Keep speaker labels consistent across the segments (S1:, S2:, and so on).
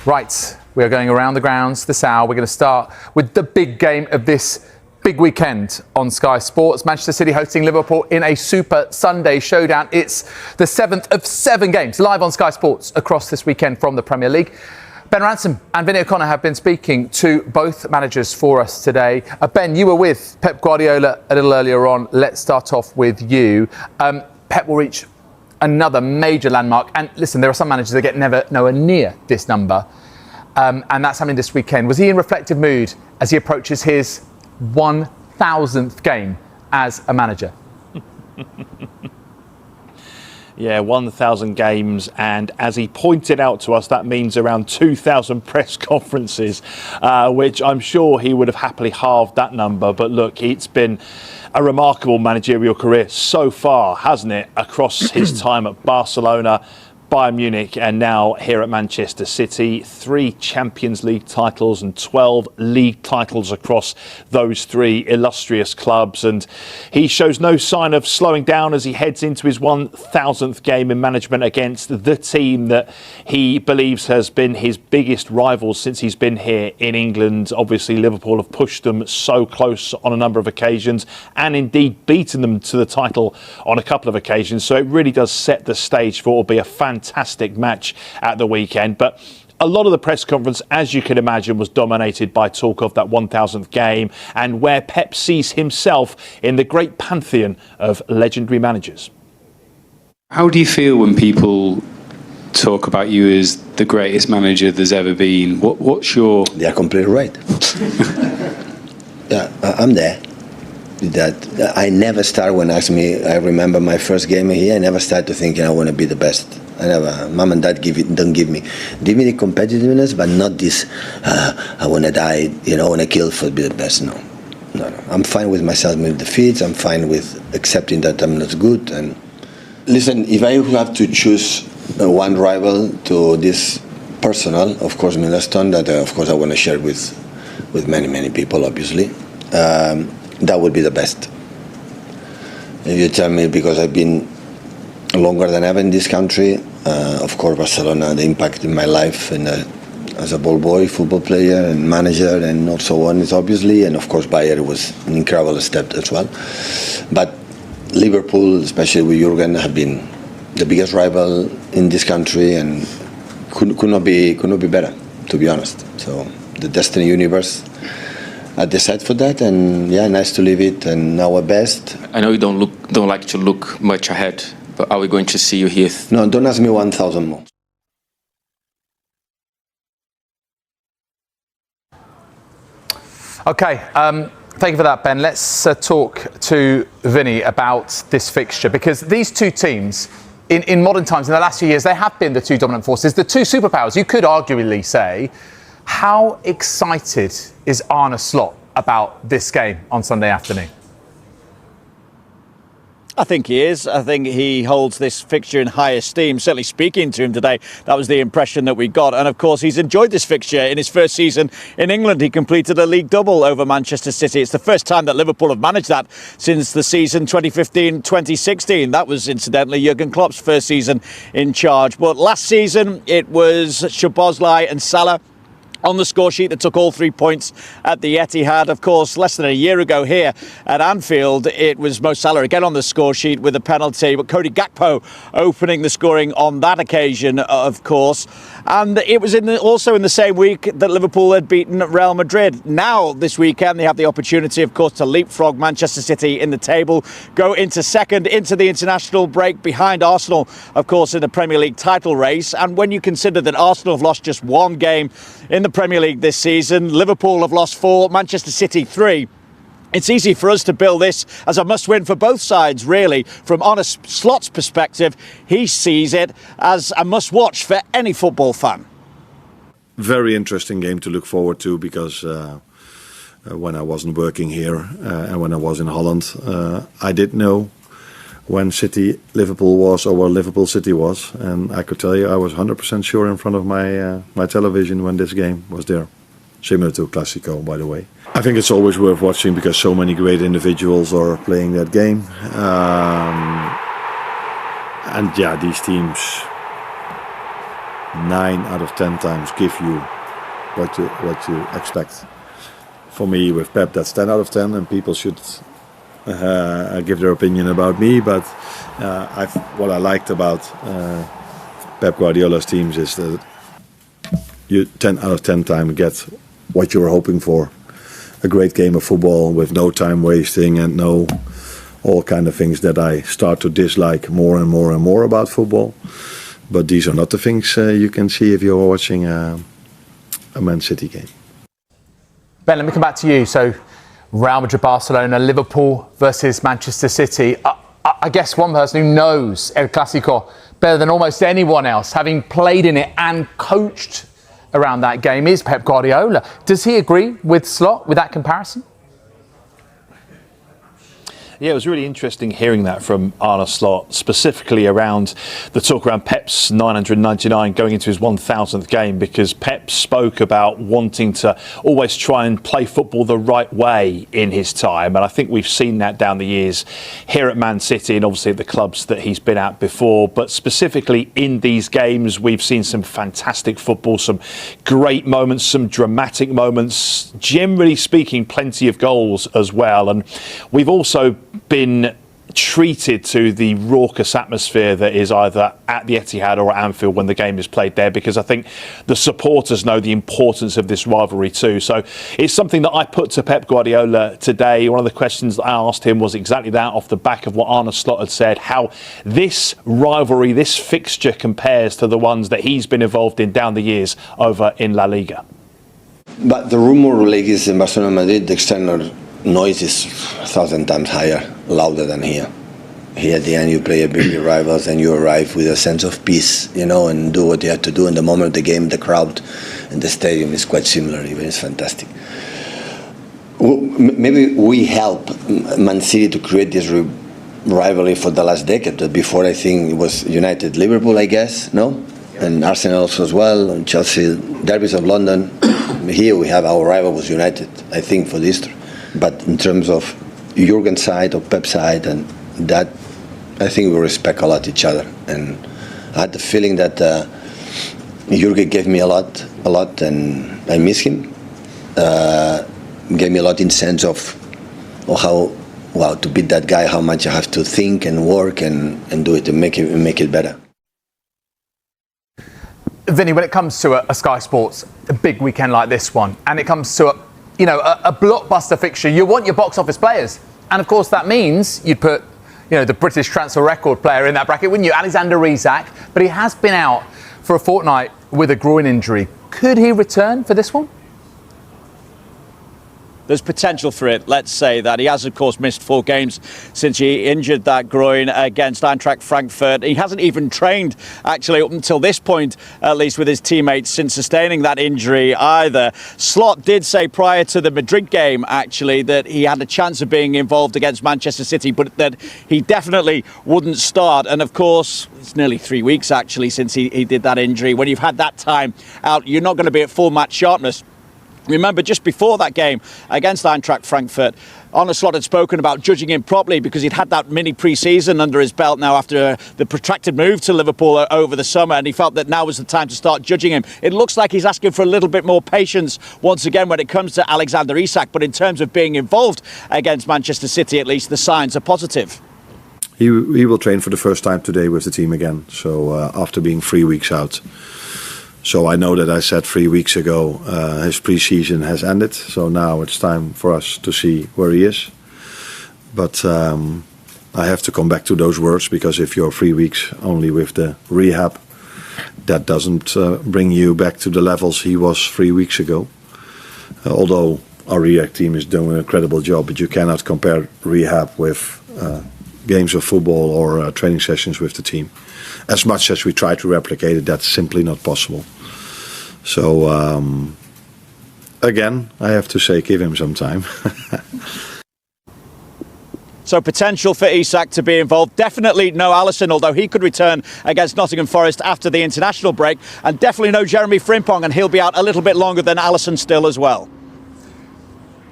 S1: Right, we are going around the grounds this hour. We're going to start with the big game of this big weekend on Sky Sports. Manchester City hosting Liverpool in a Super Sunday showdown. It's the 7th of 7 games live on Sky Sports across this weekend from the Premier League. Ben Ransom and Vinny O'Connor have been speaking to both managers for us today. Ben, you were with Pep Guardiola a little earlier on. Let's start off with you. Pep will reach another major landmark. And listen, there are some managers that get nowhere near this number. And that's happening this weekend. Was he in reflective mood as he approaches his 1,000th game as a manager?
S2: Yeah, 1,000 games, and as he pointed out to us, that means around 2,000 press conferences, which I'm sure he would have happily halved that number. But look, it's been a remarkable managerial career so far, hasn't it, across his time at Barcelona, Bayern Munich, and now here at Manchester City. 3 Champions League titles and 12 league titles across those 3 illustrious clubs. And he shows no sign of slowing down as he heads into his 1,000th game in management against the team that he believes has been his biggest rivals since he's been here in England. Obviously, Liverpool have pushed them so close on a number of occasions and indeed beaten them to the title on a couple of occasions. So it really does set the stage for what will be a fantastic match at the weekend. But a lot of the press conference, as you can imagine, was dominated by talk of that 1,000th game and where Pep sees himself in the great pantheon of legendary managers.
S3: How do you feel when people talk about you as the greatest manager there's ever been? What's your...
S4: They are completely right. Yeah, I'm there. That I never start when asked me. I remember my first game here. I never start to thinking I want to be the best. I never. Mom and Dad don't give me the competitiveness, but not this. I want to die. I want to kill for be the best. No. I'm fine with myself with defeats. I'm fine with accepting that I'm not good. And listen, if I have to choose one rival to this personal, of course, Milestone. That of course I want to share with many people, obviously. That would be the best. If you tell me, because I've been longer than ever in this country, of course Barcelona, the impact in my life and as a ball boy, football player and manager and so on is obviously, and of course Bayern was an incredible step as well. But Liverpool, especially with Jurgen, have been the biggest rival in this country and could not be better, to be honest. So the destiny universe, I decided for that, and yeah, nice to live it, and our best.
S3: I know you don't like to look much ahead, but are we going to see you here?
S4: No, don't ask me 1,000 more.
S1: OK, thank you for that, Ben. Let's talk to Vinny about this fixture, because these two teams, in modern times, in the last few years, they have been the 2 dominant forces, the 2 superpowers, you could arguably say. How excited is Arne Slot about this game on Sunday afternoon?
S5: I think he is. I think he holds this fixture in high esteem. Certainly speaking to him today, that was the impression that we got. And of course, he's enjoyed this fixture. In his first season in England, he completed a league double over Manchester City. It's the first time that Liverpool have managed that since the season 2015-2016. That was incidentally Jurgen Klopp's first season in charge. But last season, it was Szoboszlai and Salah on the score sheet that took all 3 points at the Etihad. Of course, less than a year ago here at Anfield, it was Mo Salah again on the score sheet with a penalty, but Cody Gakpo opening the scoring on that occasion, of course. And it was also in the same week that Liverpool had beaten Real Madrid. Now, this weekend, they have the opportunity, of course, to leapfrog Manchester City in the table, go into second, into the international break behind Arsenal, of course, in the Premier League title race. And when you consider that Arsenal have lost just 1 game in the Premier League this season, Liverpool have lost 4, Manchester City 3. It's easy for us to bill this as a must-win for both sides, really. From Arne Slot's perspective, he sees it as a must-watch for any football fan.
S6: Very interesting game to look forward to, because when I wasn't working here and when I was in Holland, I did know when Liverpool was or where Liverpool City was, and I could tell you I was 100% sure in front of my television when this game was there. Similar to Clasico, by the way. I think it's always worth watching because so many great individuals are playing that game. And yeah, these teams 9 out of 10 times give you what you expect. For me, with Pep, that's 10 out of 10, and people should give their opinion about me. But what I liked about Pep Guardiola's teams is that you 10 out of 10 times get what you were hoping for. A great game of football with no time wasting and no all kind of things that I start to dislike more and more and more about football. But these are not the things you can see if you're watching a Man City game.
S1: Ben, let me come back to you. So, Real Madrid, Barcelona, Liverpool versus Manchester City. I guess one person who knows El Clasico better than almost anyone else, having played in it and coached around that game, is Pep Guardiola. Does he agree with Slot with that comparison?
S2: Yeah, it was really interesting hearing that from Arne Slot, specifically around the talk around Pep's 999 going into his 1000th game, because Pep spoke about wanting to always try and play football the right way in his time. And I think we've seen that down the years here at Man City and obviously at the clubs that he's been at before. But specifically in these games, we've seen some fantastic football, some great moments, some dramatic moments, generally speaking, plenty of goals as well. And we've also been treated to the raucous atmosphere that is either at the Etihad or at Anfield when the game is played there, because I think the supporters know the importance of this rivalry too. So it's something that I put to Pep Guardiola today. One of the questions that I asked him was exactly that, off the back of what Arne Slot had said, how this rivalry, this fixture compares to the ones that he's been involved in down the years over in La Liga.
S4: But the rumor like is in Barcelona, Madrid, the external noise is 1,000 times higher, louder than here. Here at the end you play a big rivals and you arrive with a sense of peace, and do what you have to do. In the moment of the game, the crowd and the stadium is quite similar, even it's fantastic. Maybe we help Man City to create this rivalry for the last decade. Before, I think it was United, Liverpool, I guess, no? And Arsenal also as well, and Chelsea, derbies of London. Here we have our rival was United, I think, for this. But in terms of Jurgen's side or Pep's side, and that, I think we respect a lot each other. And I had the feeling that Jurgen gave me a lot, and I miss him. Gave me a lot in sense of how, to beat that guy, how much I have to think and work and do it and make it better.
S1: Vinny, when it comes to a Sky Sports, a big weekend like this one, and it comes to a blockbuster fixture, you want your box office players. And of course that means you'd put, the British transfer record player in that bracket, wouldn't you? Alexander Isak. But he has been out for a fortnight with a groin injury. Could he return for this one?
S5: There's potential for it. Let's say that he has, of course, missed 4 games since he injured that groin against Eintracht Frankfurt. He hasn't even trained, actually, up until this point, at least with his teammates, since sustaining that injury either. Slot did say prior to the Madrid game, actually, that he had a chance of being involved against Manchester City, but that he definitely wouldn't start. And, of course, it's nearly 3 weeks, actually, since he did that injury. When you've had that time out, you're not going to be at full match sharpness. Remember, just before that game against Eintracht Frankfurt, Arne Slot had spoken about judging him properly because he'd had that mini pre-season under his belt now after the protracted move to Liverpool over the summer, and he felt that now was the time to start judging him. It looks like he's asking for a little bit more patience once again when it comes to Alexander Isak, but in terms of being involved against Manchester City, at least the signs are positive.
S6: He will train for the first time today with the team again, so after being 3 weeks out. So I know that I said 3 weeks ago his pre-season has ended, so now it's time for us to see where he is. But I have to come back to those words, because if you're 3 weeks only with the rehab, that doesn't bring you back to the levels he was 3 weeks ago. Although our rehab team is doing an incredible job, but you cannot compare rehab with games of football or training sessions with the team. As much as we try to replicate it, that's simply not possible. So, again, I have to say, give him some time.
S5: So potential for Isak to be involved. Definitely no Alisson, although he could return against Nottingham Forest after the international break. And definitely no Jeremy Frimpong, and he'll be out a little bit longer than Alisson still as well.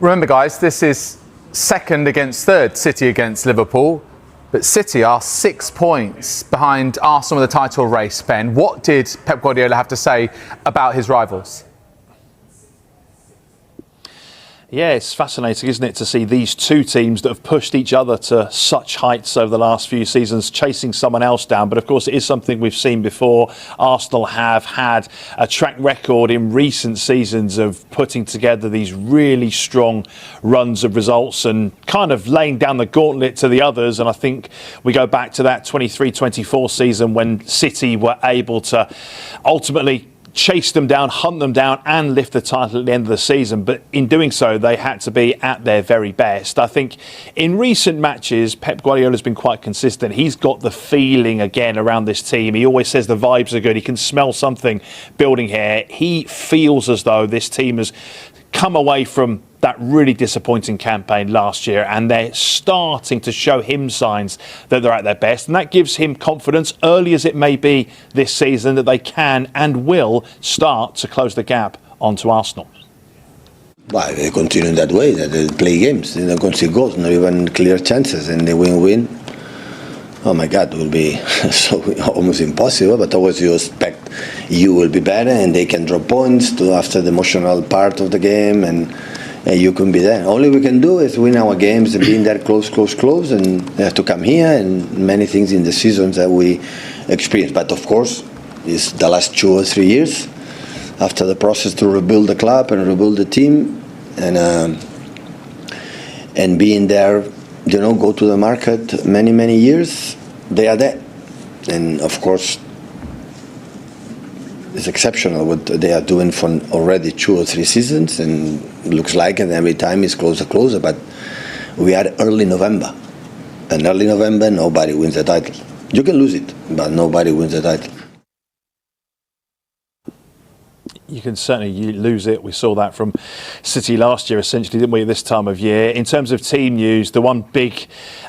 S1: Remember, guys, this is second against third, City against Liverpool. But City are 6 points behind Arsenal in the title race, Ben. What did Pep Guardiola have to say about his rivals?
S2: Yeah, it's fascinating, isn't it, to see these two teams that have pushed each other to such heights over the last few seasons, chasing someone else down. But of course, it is something we've seen before. Arsenal have had a track record in recent seasons of putting together these really strong runs of results and kind of laying down the gauntlet to the others. And I think we go back to that 23-24 season when City were able to ultimately chase them down, hunt them down and lift the title at the end of the season. But in doing so, they had to be at their very best. I think in recent matches, Pep Guardiola has been quite consistent. He's got the feeling again around this team. He always says the vibes are good. He can smell something building here. He feels as though this team has come away from that really disappointing campaign last year and they're starting to show him signs that they're at their best, and that gives him confidence, early as it may be this season, that they can and will start to close the gap onto Arsenal.
S4: Well, they continue in that way, that they play games, they don't concede goals, not even clear chances, and they win. Oh my God, it will be so almost impossible, but always you expect you will be better and they can drop points after the emotional part of the game, and you can be there. All we can do is win our games and being there close, and they have to come here, and many things in the seasons that we experience. But of course, it's the last 2 or 3 years after the process to rebuild the club and rebuild the team, and being there, go to the market many years, they are there. And of course, it's exceptional what they are doing for already 2 or 3 seasons, and it looks like it every time it's closer, but we are early November. And early November, nobody wins the title. You can lose it, but nobody wins the title.
S2: You can certainly lose it. We saw that from City last year, essentially, didn't we, at this time of year? In terms of team news, the one big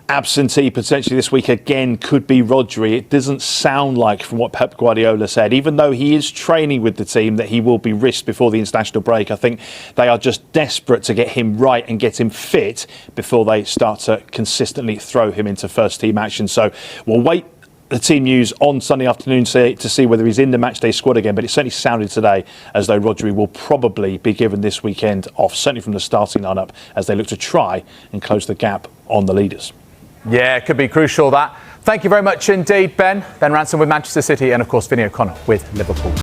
S2: absentee potentially this week again could be Rodri. It doesn't sound like, from what Pep Guardiola said, even though he is training with the team, that he will be risked before the international break. I think they are just desperate to get him right and get him fit before they start to consistently throw him into first team action. So we'll wait the team news on Sunday afternoon to see whether he's in the matchday squad again, but it certainly sounded today as though Rodri will probably be given this weekend off, certainly from the starting lineup, as they look to try and close the gap on the leaders.
S1: Yeah, it could be crucial, that. Thank you very much indeed, Ben. Ben Ransom with Manchester City and, of course, Vinny O'Connor with Liverpool.